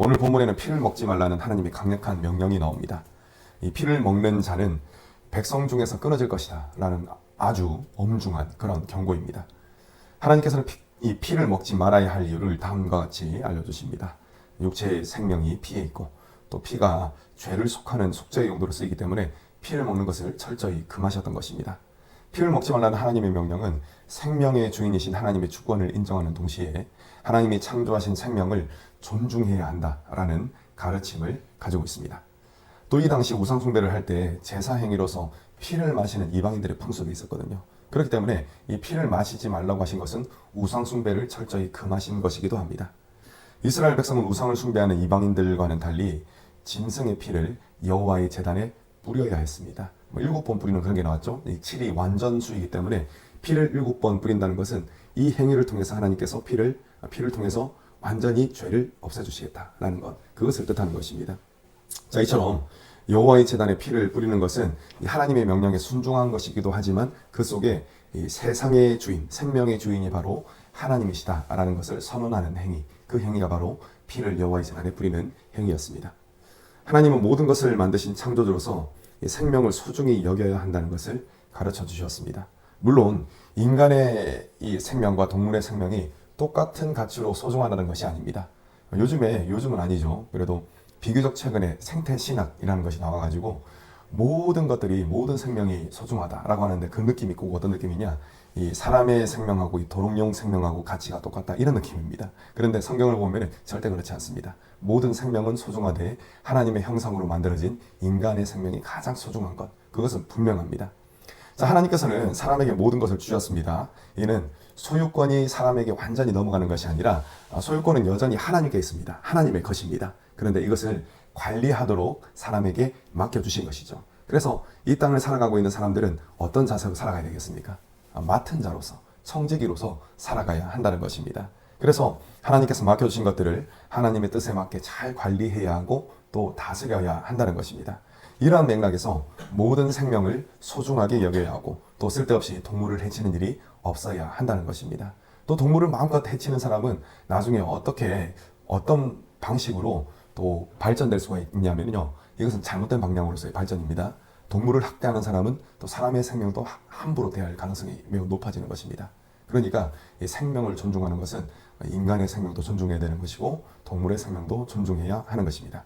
오늘 본문에는 피를 먹지 말라는 하나님의 강력한 명령이 나옵니다. 이 피를 먹는 자는 백성 중에서 끊어질 것이다 라는 아주 엄중한 그런 경고입니다. 하나님께서는 이 피를 먹지 말아야 할 이유를 다음과 같이 알려주십니다. 육체의 생명이 피에 있고 또 피가 죄를 속하는 속죄의 용도로 쓰이기 때문에 피를 먹는 것을 철저히 금하셨던 것입니다. 피를 먹지 말라는 하나님의 명령은 생명의 주인이신 하나님의 주권을 인정하는 동시에 하나님이 창조하신 생명을 존중해야 한다라는 가르침을 가지고 있습니다. 또 이 당시 우상 숭배를 할 때 제사 행위로서 피를 마시는 이방인들의 풍습이 있었거든요. 그렇기 때문에 이 피를 마시지 말라고 하신 것은 우상 숭배를 철저히 금하신 것이기도 합니다. 이스라엘 백성은 우상을 숭배하는 이방인들과는 달리 짐승의 피를 여호와의 제단에 뿌려야 했습니다. 7번 뿌리는 그런 게 나왔죠. 이 7이 완전수이기 때문에 피를 7번 뿌린다는 것은 이 행위를 통해서 하나님께서 피를 통해서 완전히 죄를 없애주시겠다라는 것, 그것을 뜻하는 것입니다. 자, 이처럼 여호와의 제단에 피를 뿌리는 것은 하나님의 명령에 순종한 것이기도 하지만 그 속에 이 세상의 주인, 생명의 주인이 바로 하나님이시다라는 것을 선언하는 행위, 그 행위가 바로 피를 여호와의 제단에 뿌리는 행위였습니다. 하나님은 모든 것을 만드신 창조주로서 생명을 소중히 여겨야 한다는 것을 가르쳐 주셨습니다. 물론 인간의 이 생명과 동물의 생명이 똑같은 가치로 소중하다는 것이 아닙니다. 요즘은 아니죠. 그래도 비교적 최근에 생태신학이라는 것이 나와가지고 모든 것들이, 모든 생명이 소중하다라고 하는데 그 느낌이 꼭 어떤 느낌이냐, 이 사람의 생명하고 이 도롱뇽 생명하고 가치가 똑같다, 이런 느낌입니다. 그런데 성경을 보면 절대 그렇지 않습니다. 모든 생명은 소중하되 하나님의 형상으로 만들어진 인간의 생명이 가장 소중한 것, 그것은 분명합니다. 자, 하나님께서는 사람에게 모든 것을 주셨습니다. 이는 소유권이 사람에게 완전히 넘어가는 것이 아니라 소유권은 여전히 하나님께 있습니다. 하나님의 것입니다. 그런데 이것을 관리하도록 사람에게 맡겨주신 것이죠. 그래서 이 땅을 살아가고 있는 사람들은 어떤 자세로 살아가야 되겠습니까? 맡은 자로서, 청지기로서 살아가야 한다는 것입니다. 그래서 하나님께서 맡겨주신 것들을 하나님의 뜻에 맞게 잘 관리해야 하고 또 다스려야 한다는 것입니다. 이러한 맥락에서 모든 생명을 소중하게 여겨야 하고 또 쓸데없이 동물을 해치는 일이 없어야 한다는 것입니다. 또 동물을 마음껏 해치는 사람은 나중에 어떤 방식으로 또 발전될 수가 있냐면요, 이것은 잘못된 방향으로서의 발전입니다. 동물을 학대하는 사람은 또 사람의 생명도 함부로 대할 가능성이 매우 높아지는 것입니다. 그러니까 이 생명을 존중하는 것은 인간의 생명도 존중해야 되는 것이고 동물의 생명도 존중해야 하는 것입니다.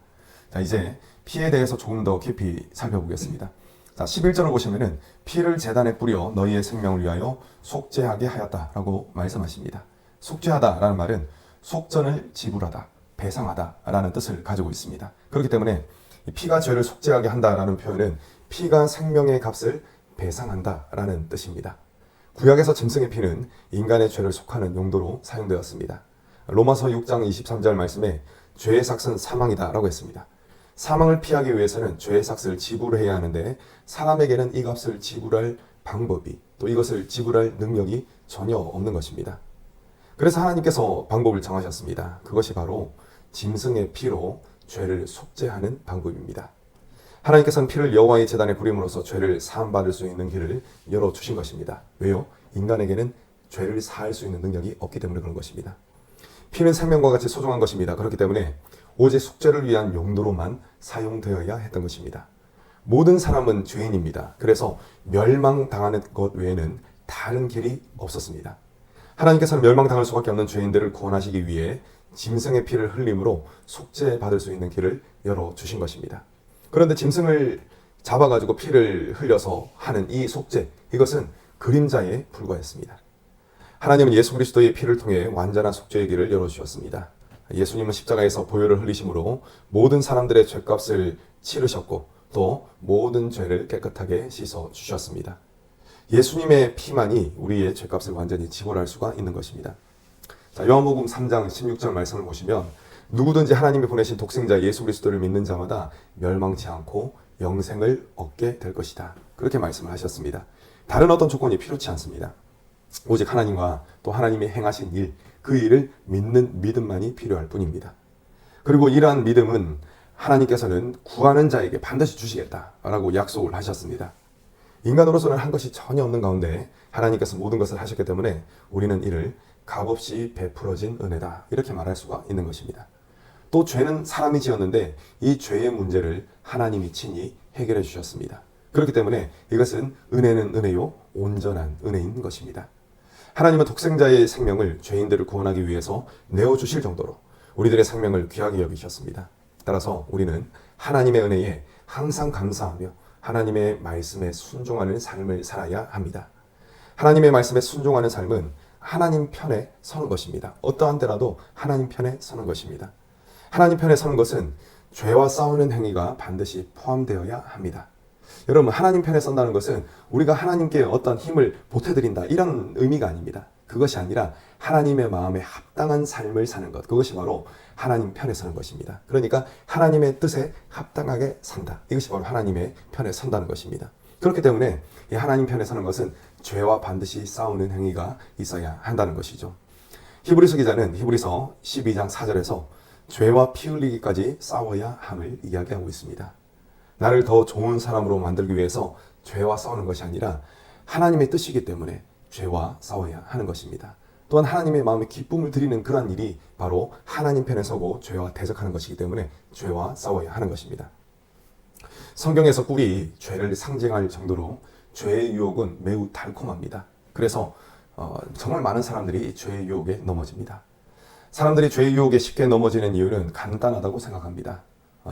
자, 이제 피에 대해서 조금 더 깊이 살펴보겠습니다. 자, 11절을 보시면은 피를 제단에 뿌려 너희의 생명을 위하여 속죄하게 하였다라고 말씀하십니다. 속죄하다라는 말은 속전을 지불하다, 배상하다라는 뜻을 가지고 있습니다. 그렇기 때문에 피가 죄를 속죄하게 한다라는 표현은 피가 생명의 값을 배상한다라는 뜻입니다. 구약에서 짐승의 피는 인간의 죄를 속하는 용도로 사용되었습니다. 로마서 6장 23절 말씀에 죄의 삭은 사망이다라고 했습니다. 사망을 피하기 위해서는 죄의 삭을 지불해야 하는데 사람에게는 이 값을 지불할 방법이, 또 이것을 지불할 능력이 전혀 없는 것입니다. 그래서 하나님께서 방법을 정하셨습니다. 그것이 바로 짐승의 피로 죄를 속죄하는 방법입니다. 하나님께서는 피를 여호와의 제단에 부림으로써 죄를 사함받을 수 있는 길을 열어주신 것입니다. 왜요? 인간에게는 죄를 사할 수 있는 능력이 없기 때문에 그런 것입니다. 피는 생명과 같이 소중한 것입니다. 그렇기 때문에 오직 속죄를 위한 용도로만 사용되어야 했던 것입니다. 모든 사람은 죄인입니다. 그래서 멸망당하는 것 외에는 다른 길이 없었습니다. 하나님께서는 멸망당할 수밖에 없는 죄인들을 구원하시기 위해 짐승의 피를 흘림으로 속죄받을 수 있는 길을 열어주신 것입니다. 그런데 짐승을 잡아가지고 피를 흘려서 하는 이 속죄, 이것은 그림자에 불과했습니다. 하나님은 예수 그리스도의 피를 통해 완전한 속죄의 길을 열어주셨습니다. 예수님은 십자가에서 보혈을 흘리심으로 모든 사람들의 죄값을 치르셨고 또 모든 죄를 깨끗하게 씻어 주셨습니다. 예수님의 피만이 우리의 죄값을 완전히 지불할 수가 있는 것입니다. 자, 요한복음 3장 16절 말씀을 보시면 누구든지 하나님이 보내신 독생자 예수 그리스도를 믿는 자마다 멸망치 않고 영생을 얻게 될 것이다, 그렇게 말씀을 하셨습니다. 다른 어떤 조건이 필요치 않습니다. 오직 하나님과 또 하나님이 행하신 일, 그 일을 믿는 믿음만이 필요할 뿐입니다. 그리고 이러한 믿음은 하나님께서는 구하는 자에게 반드시 주시겠다라고 약속을 하셨습니다. 인간으로서는 한 것이 전혀 없는 가운데 하나님께서 모든 것을 하셨기 때문에 우리는 이를 값없이 베풀어진 은혜다, 이렇게 말할 수가 있는 것입니다. 또 죄는 사람이 지었는데 이 죄의 문제를 하나님이 친히 해결해 주셨습니다. 그렇기 때문에 이것은 은혜는 은혜요 온전한 은혜인 것입니다. 하나님은 독생자의 생명을 죄인들을 구원하기 위해서 내어주실 정도로 우리들의 생명을 귀하게 여기셨습니다. 따라서 우리는 하나님의 은혜에 항상 감사하며 하나님의 말씀에 순종하는 삶을 살아야 합니다. 하나님의 말씀에 순종하는 삶은 하나님 편에 서는 것입니다. 어떠한 때라도 하나님 편에 서는 것입니다. 하나님 편에 서는 것은 죄와 싸우는 행위가 반드시 포함되어야 합니다. 여러분, 하나님 편에 선다는 것은 우리가 하나님께 어떤 힘을 보태드린다 이런 의미가 아닙니다. 그것이 아니라 하나님의 마음에 합당한 삶을 사는 것, 그것이 바로 하나님 편에 서는 것입니다. 그러니까 하나님의 뜻에 합당하게 산다. 이것이 바로 하나님의 편에 선다는 것입니다. 그렇기 때문에 이 하나님 편에 서는 것은 죄와 반드시 싸우는 행위가 있어야 한다는 것이죠. 히브리서 기자는 히브리서 12장 4절에서 죄와 피 흘리기까지 싸워야 함을 이야기하고 있습니다. 나를 더 좋은 사람으로 만들기 위해서 죄와 싸우는 것이 아니라 하나님의 뜻이기 때문에 죄와 싸워야 하는 것입니다. 또한 하나님의 마음에 기쁨을 드리는 그러한 일이 바로 하나님 편에 서고 죄와 대적하는 것이기 때문에 죄와 싸워야 하는 것입니다. 성경에서 꿀이 죄를 상징할 정도로 죄의 유혹은 매우 달콤합니다. 그래서 정말 많은 사람들이 죄의 유혹에 넘어집니다. 사람들이 죄의 유혹에 쉽게 넘어지는 이유는 간단하다고 생각합니다.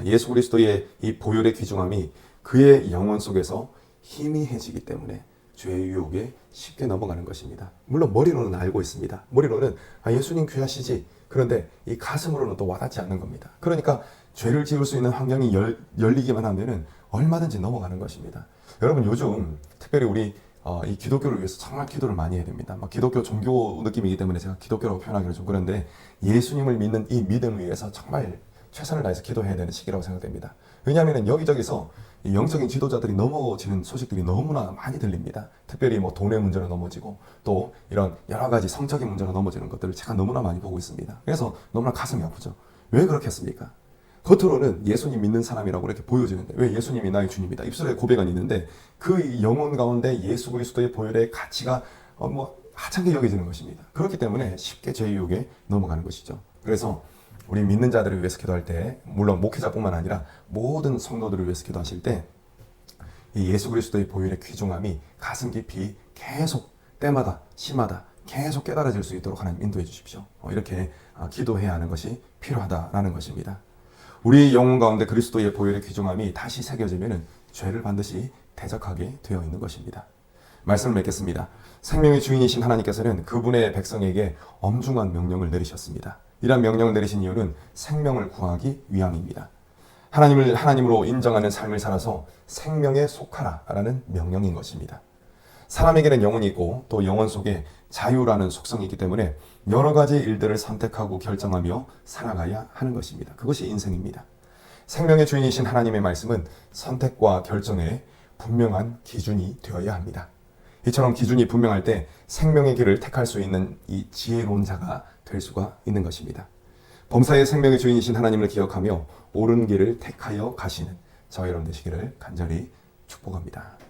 예수 그리스도의 이 보혈의 귀중함이 그의 영혼 속에서 희미해지기 때문에 죄의 유혹에 쉽게 넘어가는 것입니다. 물론 머리로는 알고 있습니다. 머리로는 예수님 귀하시지. 그런데 이 가슴으로는 또 와닿지 않는 겁니다. 그러니까 죄를 지을 수 있는 환경이 열리기만 하면은 얼마든지 넘어가는 것입니다. 여러분, 요즘 특별히 우리 이 기독교를 위해서 정말 기도를 많이 해야 됩니다. 기독교 종교 느낌이기 때문에 제가 기독교라고 표현하기는 좀 그런데 예수님을 믿는 이 믿음을 위해서 정말 최선을 다해서 기도해야 되는 시기라고 생각됩니다. 왜냐하면 여기저기서 이 영적인 지도자들이 넘어지는 소식들이 너무나 많이 들립니다. 특별히 돈의 문제로 넘어지고 또 이런 여러 가지 성적인 문제로 넘어지는 것들을 제가 너무나 많이 보고 있습니다. 그래서 너무나 가슴이 아프죠. 왜 그렇겠습니까? 겉으로는 예수님 믿는 사람이라고 이렇게 보여지는데 왜 예수님이 나의 주님이다 입술에 고백은 있는데 그 영혼 가운데 예수 그리스도의 보혈의 가치가 하찮게 여겨지는 것입니다. 그렇기 때문에 쉽게 죄의 유혹에 넘어가는 것이죠. 그래서 우리 믿는 자들을 위해서 기도할 때 물론 목회자뿐만 아니라 모든 성도들을 위해서 기도하실 때 이 예수 그리스도의 보혈의 귀중함이 가슴 깊이 계속 때마다 시마다 계속 깨달아질 수 있도록 하나님 인도해 주십시오. 이렇게 기도해야 하는 것이 필요하다라는 것입니다. 우리 영혼 가운데 그리스도의 보혈의 귀중함이 다시 새겨지면 죄를 반드시 대적하게 되어 있는 것입니다. 말씀을 맺겠습니다. 생명의 주인이신 하나님께서는 그분의 백성에게 엄중한 명령을 내리셨습니다. 이러한 명령을 내리신 이유는 생명을 구하기 위함입니다. 하나님을 하나님으로 인정하는 삶을 살아서 생명에 속하라라는 명령인 것입니다. 사람에게는 영혼이 있고 또 영혼 속에 자유라는 속성이 있기 때문에 여러 가지 일들을 선택하고 결정하며 살아가야 하는 것입니다. 그것이 인생입니다. 생명의 주인이신 하나님의 말씀은 선택과 결정에 분명한 기준이 되어야 합니다. 이처럼 기준이 분명할 때 생명의 길을 택할 수 있는 이 지혜로운 자가 될 수가 있는 것입니다. 범사의 생명의 주인이신 하나님을 기억하며 옳은 길을 택하여 가시는 저와 여러분 되시기를 간절히 축복합니다.